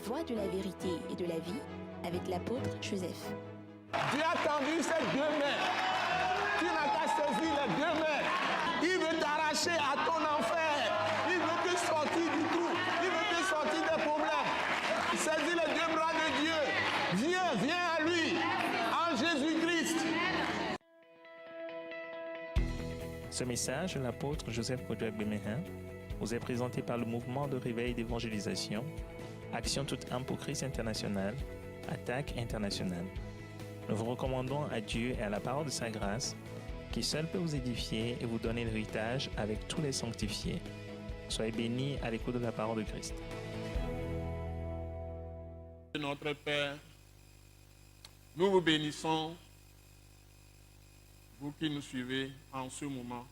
voie de la vérité et de la vie avec l'apôtre Joseph. Dieu a tendu ses deux mains. Tu n'as qu'à saisir les deux mains. Il veut t'arracher à ton enfer. Il veut te sortir du trou. Il veut te sortir des problèmes. Saisis les deux bras de Dieu. Viens à lui. En Jésus-Christ. Ce message de l'apôtre Joseph Kodouak Bemehin vous est présenté par le mouvement de réveil d'évangélisation, Action toute âme pour Christ international, Attaque internationale. Nous vous recommandons à Dieu et à la parole de sa grâce, qui seul peut vous édifier et vous donner l'héritage avec tous les sanctifiés. Soyez bénis à l'écoute de la parole de Christ. Notre Père, nous vous bénissons, vous qui nous suivez en ce moment.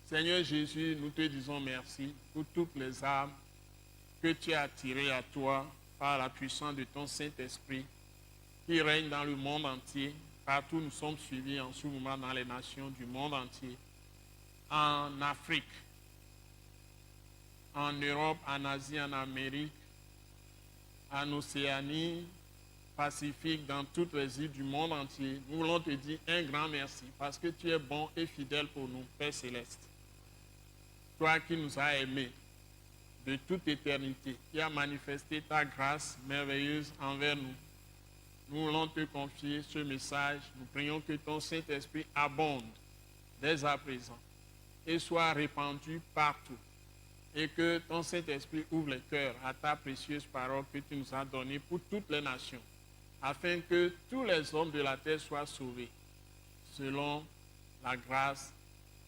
Seigneur Jésus, nous te disons merci pour toutes les âmes que tu as attirées à toi par la puissance de ton Saint-Esprit qui règne dans le monde entier. Partout nous sommes suivis en ce moment dans les nations du monde entier, en Afrique, en Europe, en Asie, en Amérique, en Océanie, Pacifique, dans toutes les îles du monde entier. Nous voulons te dire un grand merci parce que tu es bon et fidèle pour nous, Père Céleste. Toi qui nous as aimés de toute éternité, qui as manifesté ta grâce merveilleuse envers nous. Nous voulons te confier ce message. Nous prions que ton Saint-Esprit abonde dès à présent et soit répandu partout. Et que ton Saint-Esprit ouvre les cœurs à ta précieuse parole que tu nous as donnée pour toutes les nations, afin que tous les hommes de la terre soient sauvés, selon la grâce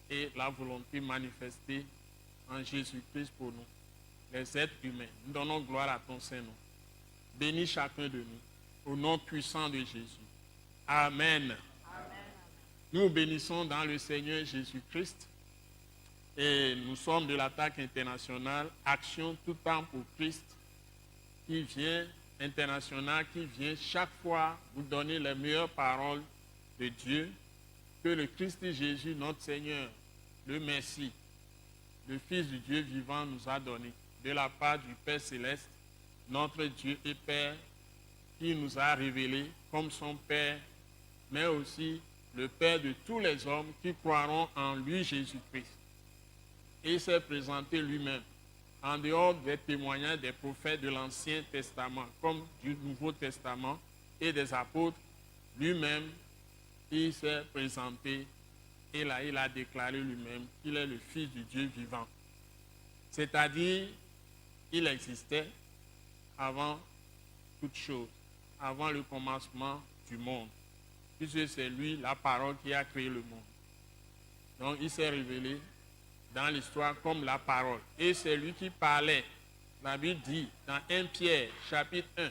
et la volonté manifestée en Jésus-Christ pour nous, les êtres humains. Nous donnons gloire à ton Saint-Nom. Bénis chacun de nous, au nom puissant de Jésus. Amen. Amen. Nous bénissons dans le Seigneur Jésus-Christ et nous sommes de l'Attaque internationale, Action tout temps pour Christ, qui vient chaque fois vous donner les meilleures paroles de Dieu que le Christ Jésus, notre Seigneur, le Messie, le Fils du Dieu vivant nous a donné, de la part du Père Céleste, notre Dieu et Père, qui nous a révélé comme son Père, mais aussi le Père de tous les hommes qui croiront en lui, Jésus-Christ. Et il s'est présenté lui-même, en dehors des témoignages des prophètes de l'Ancien Testament, comme du Nouveau Testament et des apôtres, lui-même, il s'est présenté et là, il a déclaré lui-même qu'il est le Fils du Dieu vivant. C'est-à-dire, il existait avant toute chose, avant le commencement du monde, puisque c'est lui, la parole, qui a créé le monde. Donc, il s'est révélé dans l'histoire comme la parole. Et c'est lui qui parlait. La Bible dit dans 1 Pierre, chapitre 1,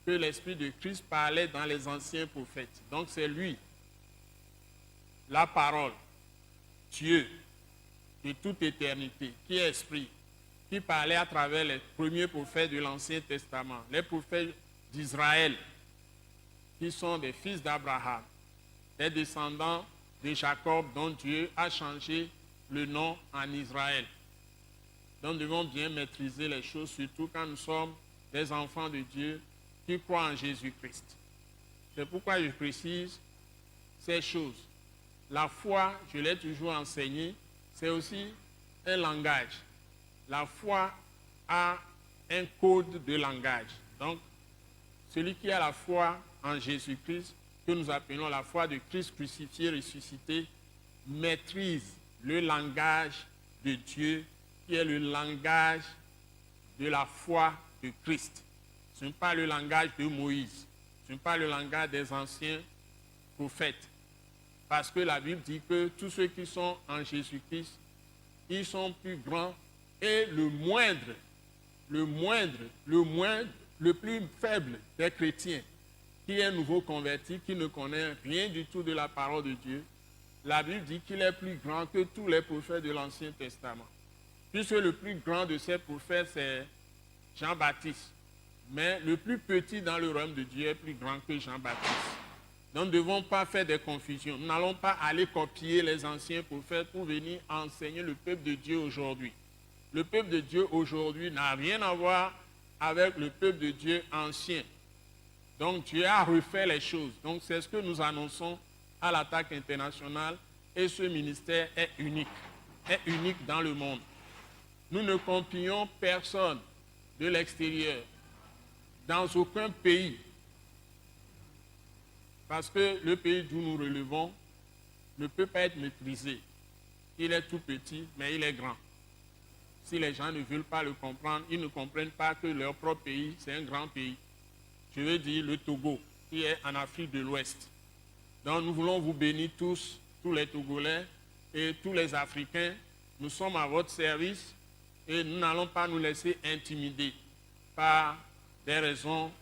que l'Esprit de Christ parlait dans les anciens prophètes. Donc, c'est lui, la parole, Dieu, de toute éternité, qui est esprit, qui parlait à travers les premiers prophètes de l'Ancien Testament, les prophètes d'Israël, qui sont des fils d'Abraham, des descendants de Jacob, dont Dieu a changé le nom en Israël. Donc nous devons bien maîtriser les choses, surtout quand nous sommes des enfants de Dieu qui croient en Jésus-Christ. C'est pourquoi je précise ces choses. La foi, je l'ai toujours enseigné, c'est aussi un langage. La foi a un code de langage. Donc, celui qui a la foi en Jésus-Christ, que nous appelons la foi de Christ crucifié, ressuscité, maîtrise le langage de Dieu, qui est le langage de la foi de Christ. Ce n'est pas le langage de Moïse, ce n'est pas le langage des anciens prophètes. Parce que la Bible dit que tous ceux qui sont en Jésus-Christ, ils sont plus grands et le plus faible des chrétiens, qui est nouveau converti, qui ne connaît rien du tout de la parole de Dieu, la Bible dit qu'il est plus grand que tous les prophètes de l'Ancien Testament. Puisque le plus grand de ces prophètes, c'est Jean-Baptiste. Mais le plus petit dans le royaume de Dieu est plus grand que Jean-Baptiste. Nous ne devons pas faire des confusions. Nous n'allons pas aller copier les anciens prophètes pour venir enseigner le peuple de Dieu aujourd'hui. Le peuple de Dieu aujourd'hui n'a rien à voir avec le peuple de Dieu ancien. Donc Dieu a refait les choses. Donc c'est ce que nous annonçons à l'Attaque internationale et ce ministère est unique dans le monde. Nous ne copions personne de l'extérieur, dans aucun pays. Parce que le pays d'où nous relevons ne peut pas être maîtrisé. Il est tout petit, mais il est grand. Si les gens ne veulent pas le comprendre, ils ne comprennent pas que leur propre pays, c'est un grand pays. Je veux dire le Togo, qui est en Afrique de l'Ouest. Donc nous voulons vous bénir tous les Togolais et tous les Africains. Nous sommes à votre service et nous n'allons pas nous laisser intimider par des raisons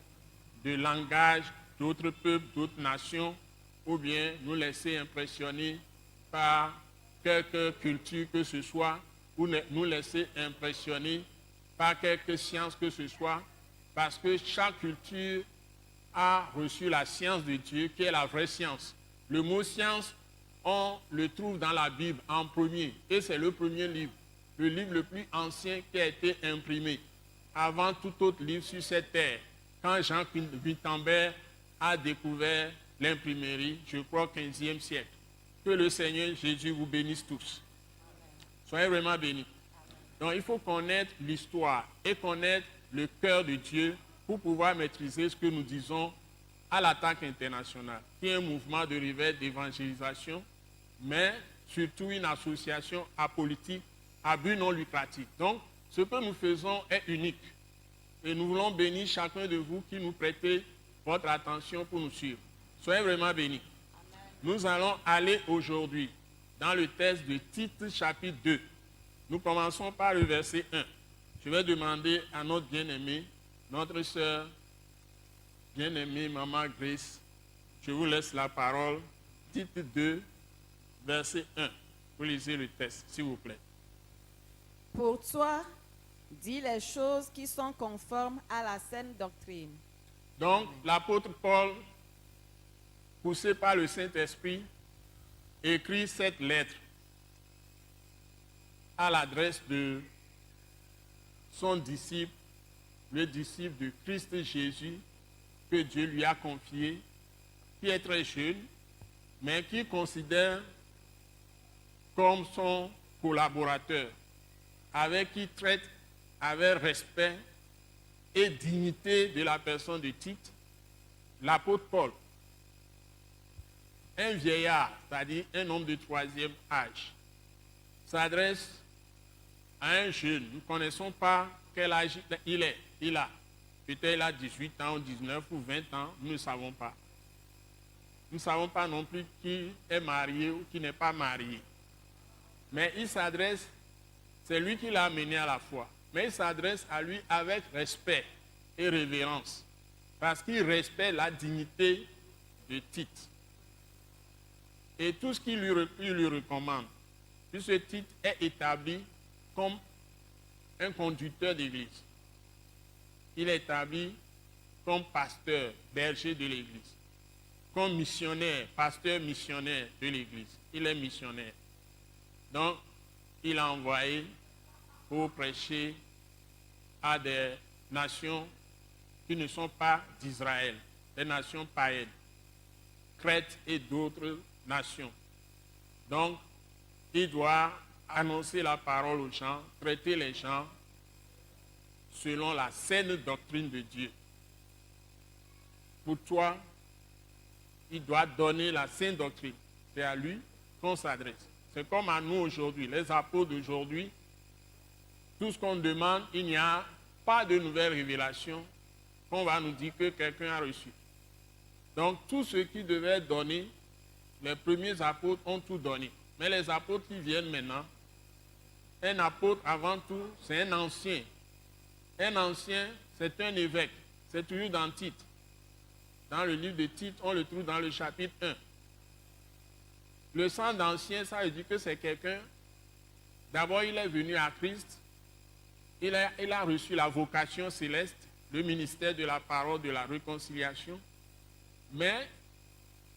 de langage d'autres peuples, d'autres nations, ou bien nous laisser impressionner par quelque culture que ce soit, ou nous laisser impressionner par quelque science que ce soit, parce que chaque culture a reçu la science de Dieu, qui est la vraie science. Le mot science, on le trouve dans la Bible en premier, et c'est le premier livre, le livre le plus ancien qui a été imprimé, avant tout autre livre sur cette terre. Quand Jean Gutenberg a découvert l'imprimerie, je crois au 15e siècle. Que le Seigneur Jésus vous bénisse tous. Soyez vraiment bénis. Donc il faut connaître l'histoire et connaître le cœur de Dieu pour pouvoir maîtriser ce que nous disons à l'Attaque internationale, qui est un mouvement de réveil d'évangélisation, mais surtout une association apolitique à but non lucratif. Donc ce que nous faisons est unique. Et nous voulons bénir chacun de vous qui nous prêtez votre attention pour nous suivre. Soyez vraiment bénis. Amen. Nous allons aller aujourd'hui dans le texte de Tite chapitre 2. Nous commençons par le verset 1. Je vais demander à notre bien-aimée, notre sœur bien-aimée, Maman Grace, je vous laisse la parole. Tite 2, verset 1. Vous lisez le texte, s'il vous plaît. Pour toi, dis les choses qui sont conformes à la saine doctrine. Donc, l'apôtre Paul, poussé par le Saint-Esprit, écrit cette lettre à l'adresse de son disciple, le disciple de Christ Jésus, que Dieu lui a confié, qui est très jeune, mais qui considère comme son collaborateur, avec qui il traite avec respect et dignité de la personne de Tite, l'apôtre Paul, un vieillard, c'est-à-dire un homme de 3e âge, s'adresse à un jeune. Nous ne connaissons pas quel âge il est. Peut-être il a 18 ans, 19 ou 20 ans, nous ne savons pas. Nous ne savons pas non plus qui est marié ou qui n'est pas marié. Mais il s'adresse, c'est lui qui l'a amené à la foi. Mais il s'adresse à lui avec respect et révérence, parce qu'il respecte la dignité de Tite. Et tout ce qu'il lui recommande, puisque Tite est établi comme un conducteur d'église. Il est établi comme pasteur, berger de l'église, comme missionnaire, pasteur missionnaire de l'église. Il est missionnaire. Donc, il a envoyé pour prêcher à des nations qui ne sont pas d'Israël, des nations païennes, Crète et d'autres nations. Donc, il doit annoncer la parole aux gens, traiter les gens selon la saine doctrine de Dieu. Pour toi, il doit donner la saine doctrine. C'est à lui qu'on s'adresse. C'est comme à nous aujourd'hui, les apôtres d'aujourd'hui. Tout ce qu'on demande, il n'y a pas de nouvelle révélation qu'on va nous dire que quelqu'un a reçu. Donc, tout ce qui devait être donné, les premiers apôtres ont tout donné. Mais les apôtres qui viennent maintenant, un apôtre avant tout, c'est un ancien. Un ancien, c'est un évêque. C'est toujours dans Tite. Dans le livre de Tite, on le trouve dans le chapitre 1. Le sang d'ancien, ça veut dire que c'est quelqu'un, d'abord il est venu à Christ, il a reçu la vocation céleste, le ministère de la parole de la réconciliation, mais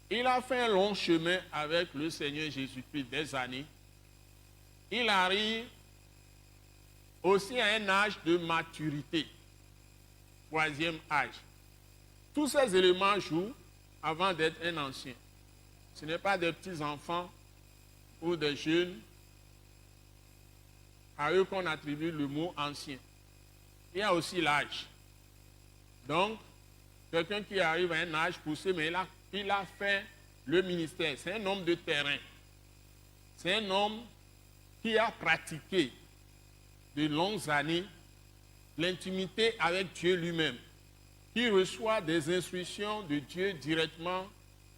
il a fait un long chemin avec le Seigneur Jésus-Christ des années. Il arrive aussi à un âge de maturité. Troisième âge. Tous ces éléments jouent avant d'être un ancien. Ce n'est pas des petits-enfants ou des jeunes à eux qu'on attribue le mot ancien. Il y a aussi l'âge. Donc, quelqu'un qui arrive à un âge poussé, mais il a fait le ministère. C'est un homme de terrain. C'est un homme qui a pratiqué de longues années l'intimité avec Dieu lui-même, qui reçoit des instructions de Dieu directement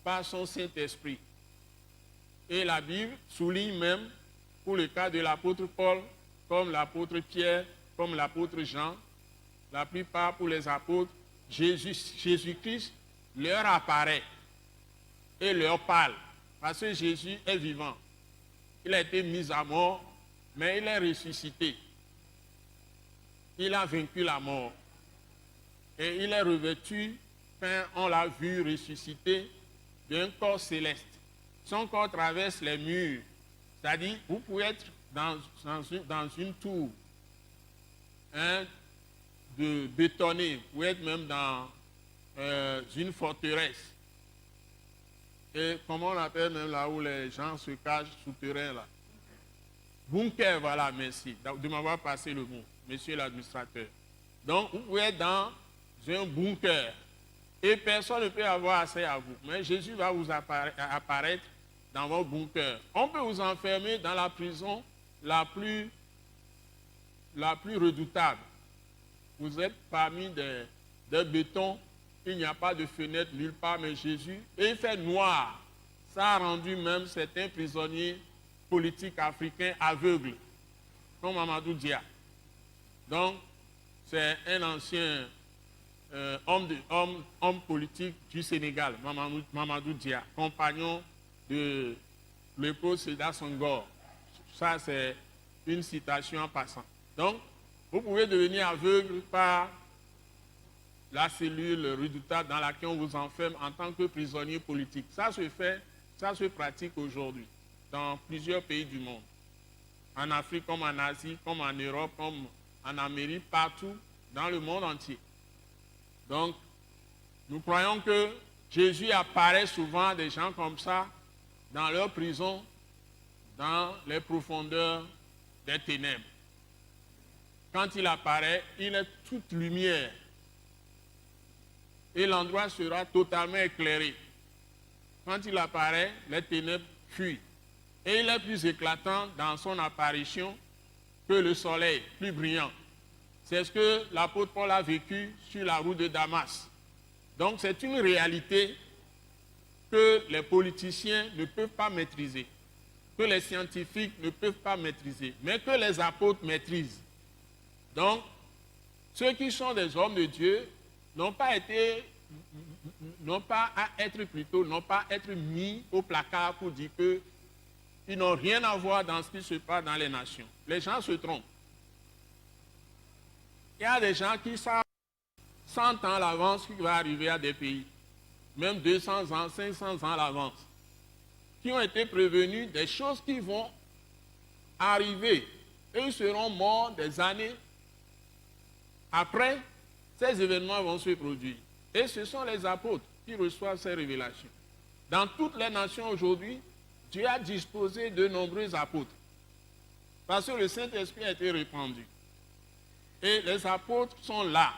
par son Saint-Esprit. Et la Bible souligne même, pour le cas de l'apôtre Paul, comme l'apôtre Pierre, comme l'apôtre Jean, la plupart pour les apôtres, Jésus-Christ leur apparaît et leur parle, parce que Jésus est vivant. Il a été mis à mort, mais il est ressuscité. Il a vaincu la mort. Et il est revêtu, quand on l'a vu ressusciter, d'un corps céleste. Son corps traverse les murs. C'est-à-dire, vous pouvez être dans une tour de bétonner, vous pouvez être même dans une forteresse. Et comment on appelle même là où les gens se cachent souterrains là? Bunker, voilà, merci de m'avoir passé le mot, monsieur l'administrateur. Donc, vous pouvez être dans un bunker et personne ne peut avoir accès à vous. Mais Jésus va vous apparaître dans votre bunker. On peut vous enfermer dans la prison la plus redoutable. Vous êtes parmi des bétons, il n'y a pas de fenêtre nulle part, mais Jésus, et il fait noir. Ça a rendu même certains prisonniers politiques africains aveugles, comme Mamadou Dia. Donc, c'est un ancien homme politique du Sénégal, Mamadou Dia, compagnon de l'époux Sédar Senghor. Ça, c'est une citation en passant. Donc, vous pouvez devenir aveugle par la cellule redoutable dans laquelle on vous enferme en tant que prisonnier politique. Ça se pratique aujourd'hui dans plusieurs pays du monde. En Afrique, comme en Asie, comme en Europe, comme en Amérique, partout dans le monde entier. Donc, nous croyons que Jésus apparaît souvent à des gens comme ça dans leur prison, dans les profondeurs des ténèbres. Quand il apparaît, il est toute lumière. Et l'endroit sera totalement éclairé. Quand il apparaît, les ténèbres fuient. Et il est plus éclatant dans son apparition que le soleil, plus brillant. C'est ce que l'apôtre Paul a vécu sur la route de Damas. Donc c'est une réalité que les politiciens ne peuvent pas maîtriser, que les scientifiques ne peuvent pas maîtriser, mais que les apôtres maîtrisent. Donc, ceux qui sont des hommes de Dieu n'ont pas à être mis au placard pour dire qu'ils n'ont rien à voir dans ce qui se passe dans les nations. Les gens se trompent. Il y a des gens qui savent 100 ans à l'avance ce qui va arriver à des pays, même 200 ans, 500 ans à l'avance, qui ont été prévenus des choses qui vont arriver. Et ils seront morts des années après, ces événements vont se produire. Et ce sont les apôtres qui reçoivent ces révélations. Dans toutes les nations aujourd'hui, Dieu a disposé de nombreux apôtres. Parce que le Saint-Esprit a été répandu. Et les apôtres sont là.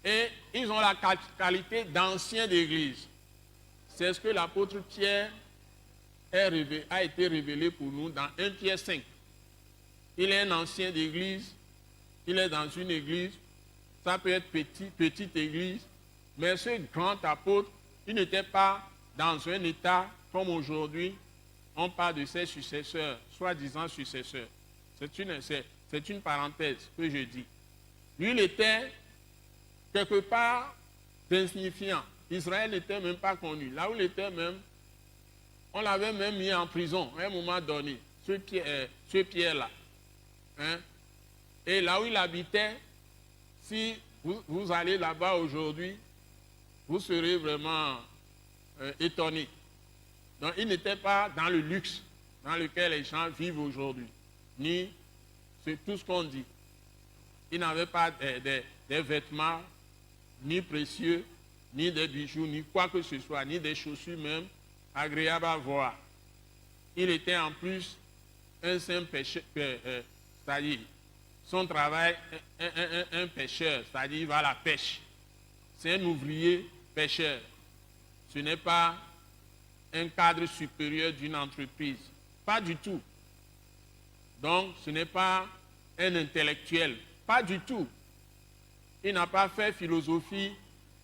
Et ils ont la qualité d'anciens d'église. C'est ce que l'apôtre Pierre a été révélé pour nous dans 1 Pierre 5. Il est un ancien d'église. Il est dans une église, ça peut être petite église, mais ce grand apôtre, il n'était pas dans un état comme aujourd'hui, on parle de ses successeurs, soi-disant successeurs. C'est une parenthèse que je dis. Lui, il était quelque part insignifiant. Israël n'était même pas connu. Là où il était même, on l'avait même mis en prison à un moment donné, ce Pierre-là. Hein? Et là où il habitait, si vous allez là-bas aujourd'hui, vous serez vraiment étonné. Donc il n'était pas dans le luxe dans lequel les gens vivent aujourd'hui, ni C'est tout ce qu'on dit. Ils n'avaient pas des vêtements, ni précieux, ni des bijoux, ni quoi que ce soit, ni des chaussures même, agréables à voir. Il était en plus un simple pêcheur, c'est-à-dire son travail, un pêcheur, c'est-à-dire il va à la pêche. C'est un ouvrier pêcheur. Ce n'est pas un cadre supérieur d'une entreprise. Pas du tout. Donc, ce n'est pas un intellectuel. Pas du tout. Il n'a pas fait philosophie,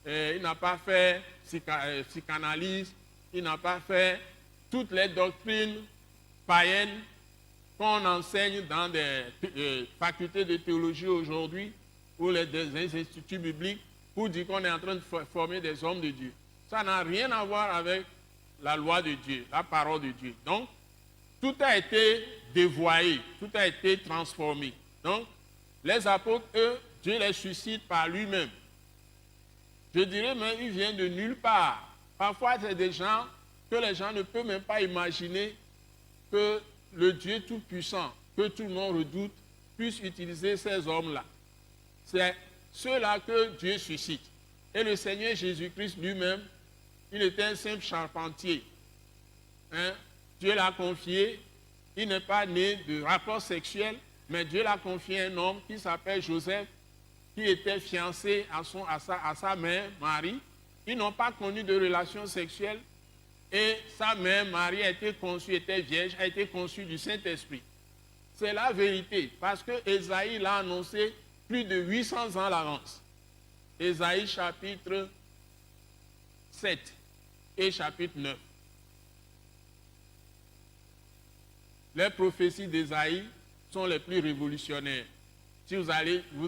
il n'a pas fait psychanalyse, il n'a pas fait toutes les doctrines païennes qu'on enseigne dans des facultés de théologie aujourd'hui ou des instituts bibliques pour dire qu'on est en train de former des hommes de Dieu. Ça n'a rien à voir avec la loi de Dieu, la parole de Dieu. Donc, tout a été dévoyé, tout a été transformé. Donc, les apôtres, eux, Dieu les suscite par lui-même. Je dirais même, ils viennent de nulle part. Parfois, c'est des gens que les gens ne peuvent même pas imaginer que le Dieu Tout-Puissant, que tout le monde redoute, puisse utiliser ces hommes-là. C'est ceux-là que Dieu suscite. Et le Seigneur Jésus-Christ lui-même, il était un simple charpentier. Hein? Dieu l'a confié, il n'est pas né de rapport sexuel, mais Dieu l'a confié à un homme qui s'appelle Joseph, qui était fiancé à sa mère, Marie. Ils n'ont pas connu de relation sexuelle et sa mère, Marie, a été conçue, était vierge, a été conçue du Saint-Esprit. C'est la vérité, parce que Ésaïe l'a annoncé plus de 800 ans à l'avance. Ésaïe chapitre 7 et chapitre 9. Les prophéties d'Ésaïe sont les plus révolutionnaires. Si vous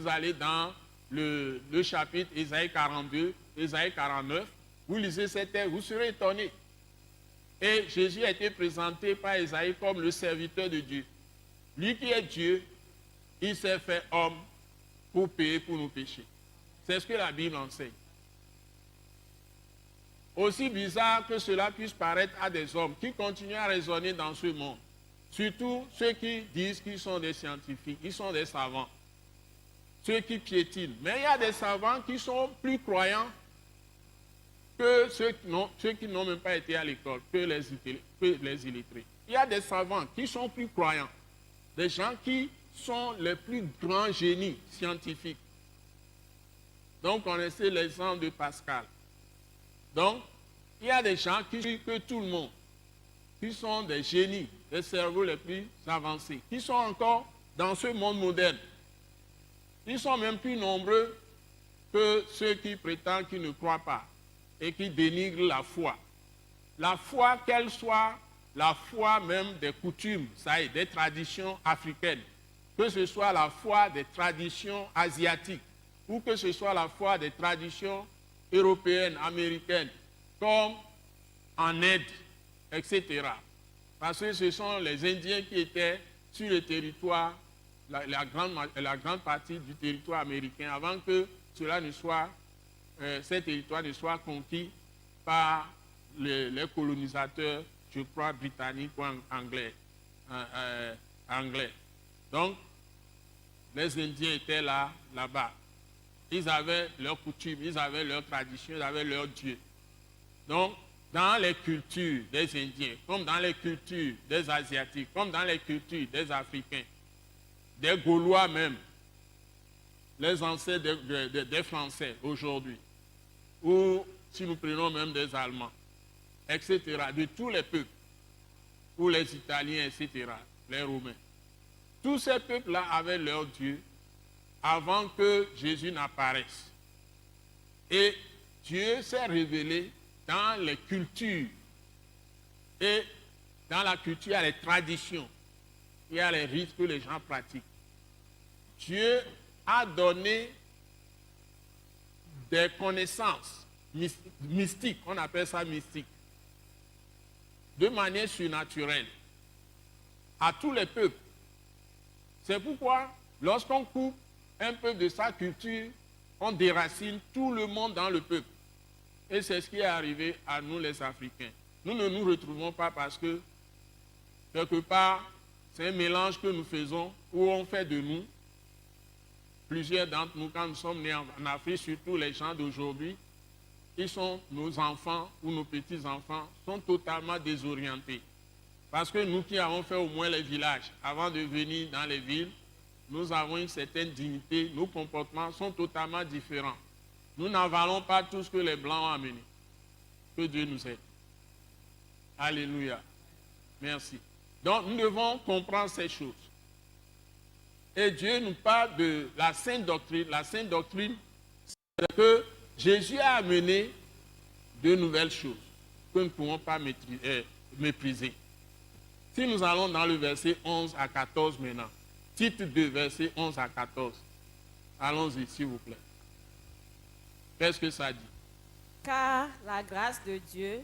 allez dans le chapitre Ésaïe 42, Ésaïe 49, vous lisez ces textes, vous serez étonnés. Et Jésus a été présenté par Ésaïe comme le serviteur de Dieu. Lui qui est Dieu, il s'est fait homme pour payer pour nos péchés. C'est ce que la Bible enseigne. Aussi bizarre que cela puisse paraître à des hommes qui continuent à raisonner dans ce monde, surtout ceux qui disent qu'ils sont des scientifiques, ils sont des savants, ceux qui piétinent. Mais il y a des savants qui sont plus croyants que ceux qui n'ont même pas été à l'école, que les illettrés. Il y a des savants qui sont plus croyants, des gens qui sont les plus grands génies scientifiques. Donc, connaissez l'exemple de Pascal. Donc, il y a des gens qui disent que tout le monde, qui sont des génies, des cerveaux les plus avancés, qui sont encore dans ce monde moderne. Ils sont même plus nombreux que ceux qui prétendent qu'ils ne croient pas et qui dénigrent la foi. La foi, qu'elle soit la foi même des coutumes, ça y est, des traditions africaines, que ce soit la foi des traditions asiatiques, ou que ce soit la foi des traditions européennes, américaines, comme en Inde, etc. Parce que ce sont les Indiens qui étaient sur le territoire, la grande partie du territoire américain, avant que ces territoires ne soient conquis par les colonisateurs, je crois, britanniques ou anglais. Donc, les Indiens étaient là-bas. Ils avaient leurs coutumes, ils avaient leurs traditions, ils avaient leurs dieux. Donc, dans les cultures des Indiens, comme dans les cultures des Asiatiques, comme dans les cultures des Africains, des Gaulois même, les ancêtres des Français aujourd'hui, ou si nous prenons même des Allemands, etc., de tous les peuples, ou les Italiens, etc., les Romains. Tous ces peuples-là avaient leur Dieu avant que Jésus n'apparaisse. Et Dieu s'est révélé dans les cultures. Et dans la culture, il y a les traditions, il y a les rites que les gens pratiquent. Dieu a donné des connaissances mystiques, on appelle ça mystique, de manière surnaturelle, à tous les peuples. C'est pourquoi, lorsqu'on coupe un peuple de sa culture, on déracine tout le monde dans le peuple. Et c'est ce qui est arrivé à nous les Africains. Nous ne nous retrouvons pas parce que, quelque part, C'est un mélange que nous faisons, où on fait de nous. Plusieurs d'entre nous, quand nous sommes nés en Afrique, surtout les gens d'aujourd'hui, ils sont nos enfants ou nos petits-enfants, sont totalement désorientés. Parce que nous qui avons fait au moins les villages, avant de venir dans les villes, nous avons une certaine dignité, nos comportements sont totalement différents. Nous n'avalons pas tout ce que les Blancs ont amené. Que Dieu nous aide. Alléluia. Merci. Donc nous devons comprendre ces choses. Et Dieu nous parle de la sainte doctrine. La sainte doctrine, c'est que Jésus a amené de nouvelles choses que nous ne pouvons pas mépriser. Si nous allons dans le verset 11 à 14 maintenant, titre 2, verset 11 à 14. Allons-y, s'il vous plaît. Qu'est-ce que ça dit? Car la grâce de Dieu,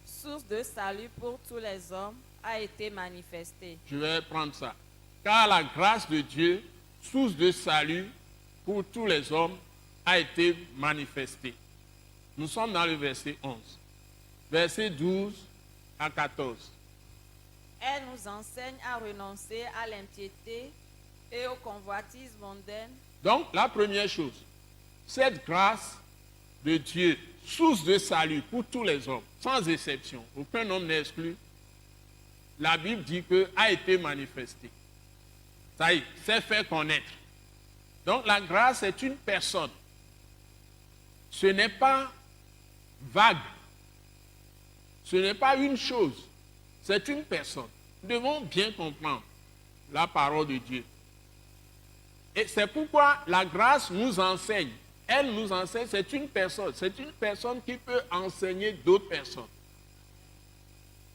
source de salut pour tous les hommes, a été manifestée. Je vais prendre ça. Car la grâce de Dieu, source de salut pour tous les hommes, a été manifestée. Nous sommes dans le verset 11. Verset 12 à 14. Elle nous enseigne à renoncer à l'impiété et aux convoitises mondaines. Donc, la première chose, cette grâce de Dieu, source de salut pour tous les hommes, sans exception, aucun homme n'est exclu, la Bible dit que a été manifestée. Ça y est, c'est fait connaître. Donc, la grâce est une personne. Ce n'est pas vague. Ce n'est pas une chose. C'est une personne. Nous devons bien comprendre la parole de Dieu. Et c'est pourquoi la grâce nous enseigne. Elle nous enseigne, c'est une personne. C'est une personne qui peut enseigner d'autres personnes.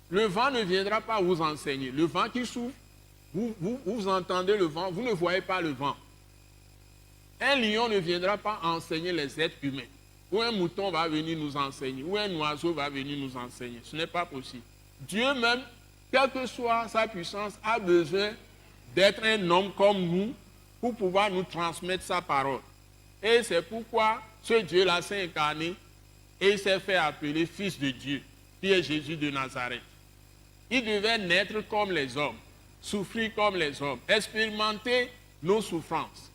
Le vent ne viendra pas vous enseigner. Le vent qui souffle, vous entendez le vent, vous ne voyez pas le vent. Un lion ne viendra pas enseigner les êtres humains. Ou un mouton va venir nous enseigner. Ou un oiseau va venir nous enseigner. Ce n'est pas possible. Dieu même, quelle que soit sa puissance, a besoin d'être un homme comme nous pour pouvoir nous transmettre sa parole. Et c'est pourquoi ce Dieu-là s'est incarné et il s'est fait appeler Fils de Dieu, qui est Jésus de Nazareth. Il devait naître comme les hommes, souffrir comme les hommes, expérimenter nos souffrances.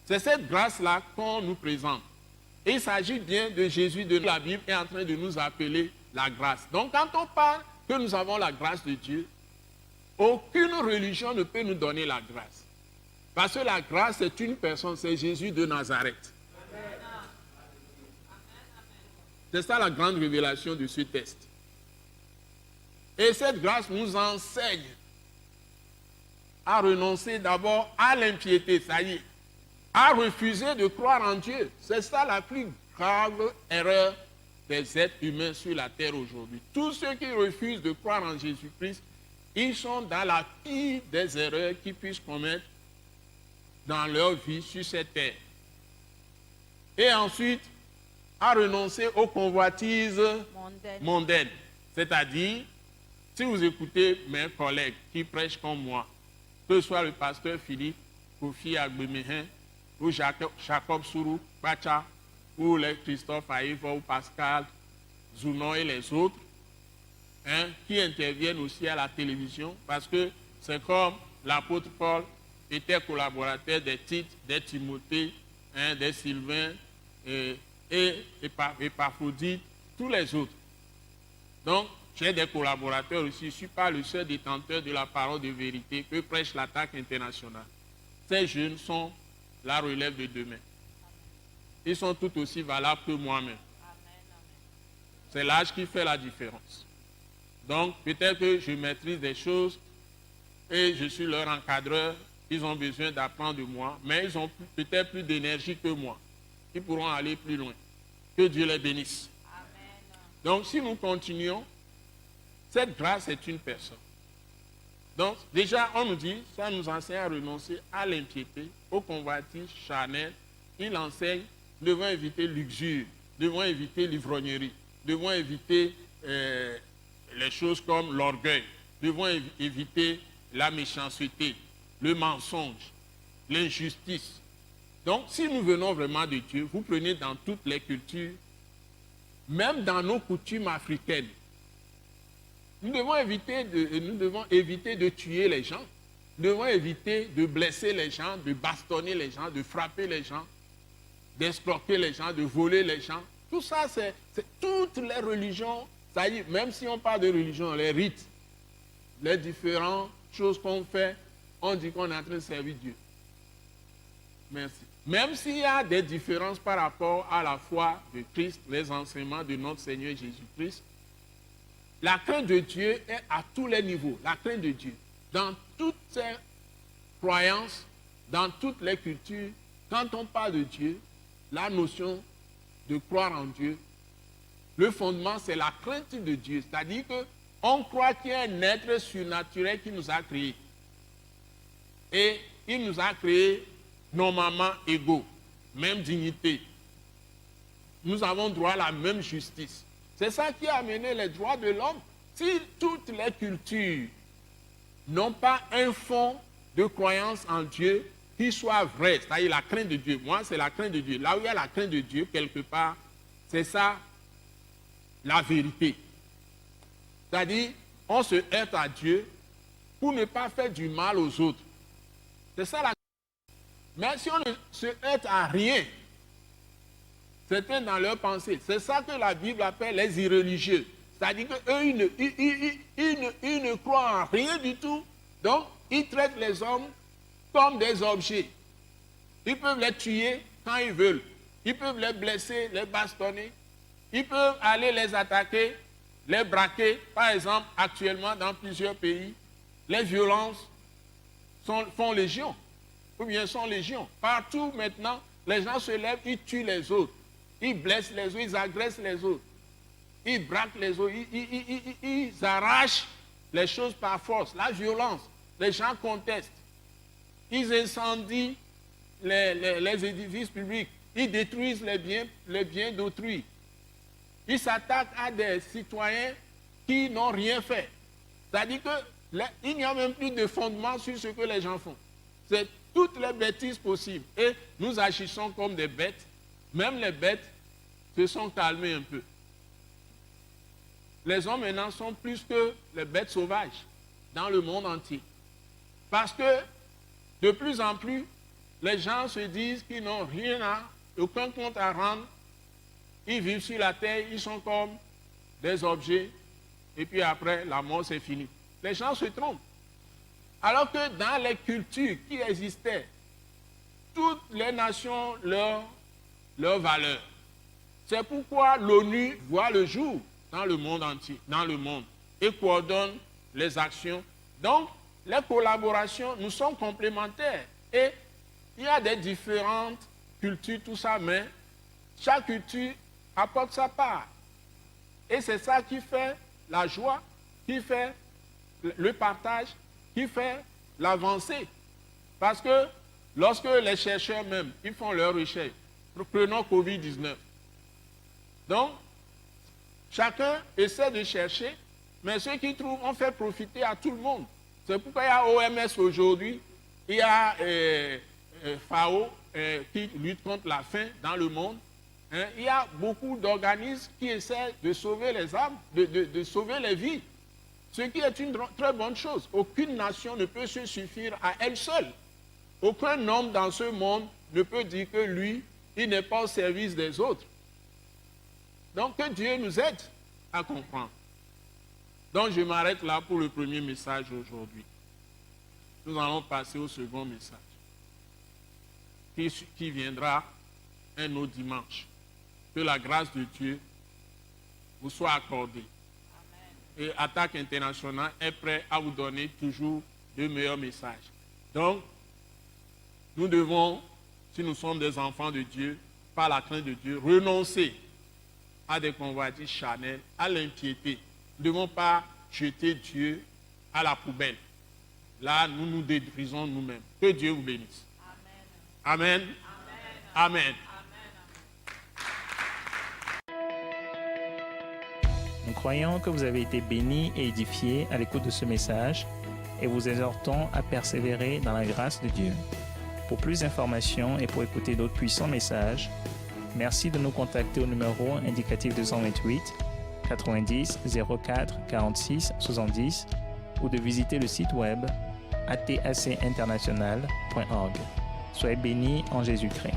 C'est cette grâce-là qu'on nous présente. Et il s'agit bien de Jésus de la Bible est en train de nous appeler la grâce. Donc quand on parle que nous avons la grâce de Dieu, aucune religion ne peut nous donner la grâce. Parce que la grâce, c'est une personne, c'est Jésus de Nazareth. C'est ça la grande révélation de ce texte. Et cette grâce nous enseigne à renoncer d'abord à l'impiété, ça y est, à refuser de croire en Dieu. C'est ça la plus grave erreur des êtres humains sur la terre aujourd'hui. Tous ceux qui refusent de croire en Jésus-Christ, ils sont dans la pire des erreurs qu'ils puissent commettre dans leur vie sur cette terre. Et ensuite, à renoncer aux convoitises mondaines. C'est-à-dire, si vous écoutez mes collègues qui prêchent comme moi, que ce soit le pasteur Philippe, Kofi Agbemehin, ou Jacob Sourou, Bacha, ou les Christophe Aïva, ou Pascal, Zounon et les autres, qui interviennent aussi à la télévision, parce que c'est comme l'apôtre Paul était collaborateur des Tites, des Timothée, des Sylvain et Épaphrodite, tous les autres. Donc, j'ai des collaborateurs aussi. Je ne suis pas le seul détenteur de la parole de vérité que prêche l'Attaque internationale. Ces jeunes sont la relève de demain. Ils sont tout aussi valables que moi-même. C'est l'âge qui fait la différence. Donc, peut-être que je maîtrise des choses et je suis leur encadreur. Ils ont besoin d'apprendre de moi, mais ils ont peut-être plus d'énergie que moi. Ils pourront aller plus loin. Que Dieu les bénisse. Amen. Donc, si nous continuons, cette grâce est une personne. Donc, déjà, on nous dit, ça nous enseigne à renoncer à l'impiété, aux convoitises charnelles. Il enseigne, nous devons éviter l'uxure, nous devons éviter l'ivrognerie, nous devons éviter les choses comme l'orgueil, nous devons éviter la méchanceté, le mensonge, l'injustice. Donc, si nous venons vraiment de Dieu, vous prenez dans toutes les cultures, même dans nos coutumes africaines, nous devons éviter de tuer les gens. devons éviter de blesser les gens, de bastonner les gens, de frapper les gens, d'escroquer les gens, de voler les gens. Tout ça, c'est toutes les religions. Ça y est, même si on parle de religion, les rites, les différentes choses qu'on fait, on dit qu'on est en train de servir Dieu. Merci. Même s'il y a des différences par rapport à la foi de Christ, les enseignements de notre Seigneur Jésus-Christ, la crainte de Dieu est à tous les niveaux. La crainte de Dieu. Dans toutes ces croyances, dans toutes les cultures, quand on parle de Dieu, la notion de croire en Dieu, le fondement, c'est la crainte de Dieu. C'est-à-dire qu'on croit qu'il y a un être surnaturel qui nous a créés. Et il nous a créés normalement égaux, même dignité. Nous avons droit à la même justice. C'est ça qui a amené les droits de l'homme. Si toutes les cultures n'ont pas un fond de croyance en Dieu qui soit vrai, c'est-à-dire la crainte de Dieu. Moi, c'est la crainte de Dieu. Là où il y a la crainte de Dieu, quelque part, c'est ça la vérité. C'est-à-dire, on se heurte à Dieu pour ne pas faire du mal aux autres. C'est ça la... Mais si on ne se heurte à rien, certains dans leur pensée, c'est ça que la Bible appelle les irreligieux. C'est-à-dire qu'eux, ils ne croient en rien du tout. Donc, ils traitent les hommes comme des objets. Ils peuvent les tuer quand ils veulent. Ils peuvent les blesser, les bastonner. Ils peuvent aller les attaquer, les braquer. Par exemple, actuellement, dans plusieurs pays, les violences font légion. Ou bien sont légion. Partout maintenant, les gens se lèvent, ils tuent les autres. Ils blessent les autres, ils agressent les autres. Ils braquent les autres, ils arrachent les choses par force. La violence, les gens contestent. Ils incendient les édifices publics. Ils détruisent les biens d'autrui. Ils s'attaquent à des citoyens qui n'ont rien fait. C'est-à-dire qu'il n'y a même plus de fondement sur ce que les gens font. C'est toutes les bêtises possibles. Et nous agissons comme des bêtes. Même les bêtes se sont calmées un peu. Les hommes maintenant sont plus que les bêtes sauvages dans le monde entier. Parce que de plus en plus, les gens se disent qu'ils n'ont aucun compte à rendre. Ils vivent sur la terre, ils sont comme des objets. Et puis après, la mort, c'est fini. Les gens se trompent. Alors que dans les cultures qui existaient, toutes les nations leur valeur. C'est pourquoi l'ONU voit le jour dans le monde entier, dans le monde, et coordonne les actions. Donc, les collaborations nous sont complémentaires. Et il y a des différentes cultures, tout ça, mais chaque culture apporte sa part. Et c'est ça qui fait la joie, qui fait le partage, qui fait l'avancée. Parce que lorsque les chercheurs même, ils font leurs recherches, prenons Covid-19. Donc, chacun essaie de chercher, mais ceux qui trouvent, on fait profiter à tout le monde. C'est pourquoi il y a OMS aujourd'hui, il y a FAO qui lutte contre la faim dans le monde. Il y a beaucoup d'organismes qui essaient de sauver les âmes, de sauver les vies. Ce qui est une très bonne chose. Aucune nation ne peut se suffire à elle seule. Aucun homme dans ce monde ne peut dire que lui, il n'est pas au service des autres. Donc que Dieu nous aide à comprendre. Donc je m'arrête là pour le premier message aujourd'hui. Nous allons passer au second message qui viendra un autre dimanche. Que la grâce de Dieu vous soit accordée. Et Attaque Internationale est prêt à vous donner toujours de meilleurs messages. Donc, nous devons, si nous sommes des enfants de Dieu, par la crainte de Dieu, renoncer à des convoitises charnelles, à l'impiété. Nous ne devons pas jeter Dieu à la poubelle. Là, nous nous détruisons nous-mêmes. Que Dieu vous bénisse. Amen. Amen. Amen. Nous croyons que vous avez été bénis et édifiés à l'écoute de ce message et vous exhortons à persévérer dans la grâce de Dieu. Pour plus d'informations et pour écouter d'autres puissants messages, merci de nous contacter au numéro indicatif 228 90 04 46 70 ou de visiter le site web atacinternational.org. Soyez bénis en Jésus-Christ.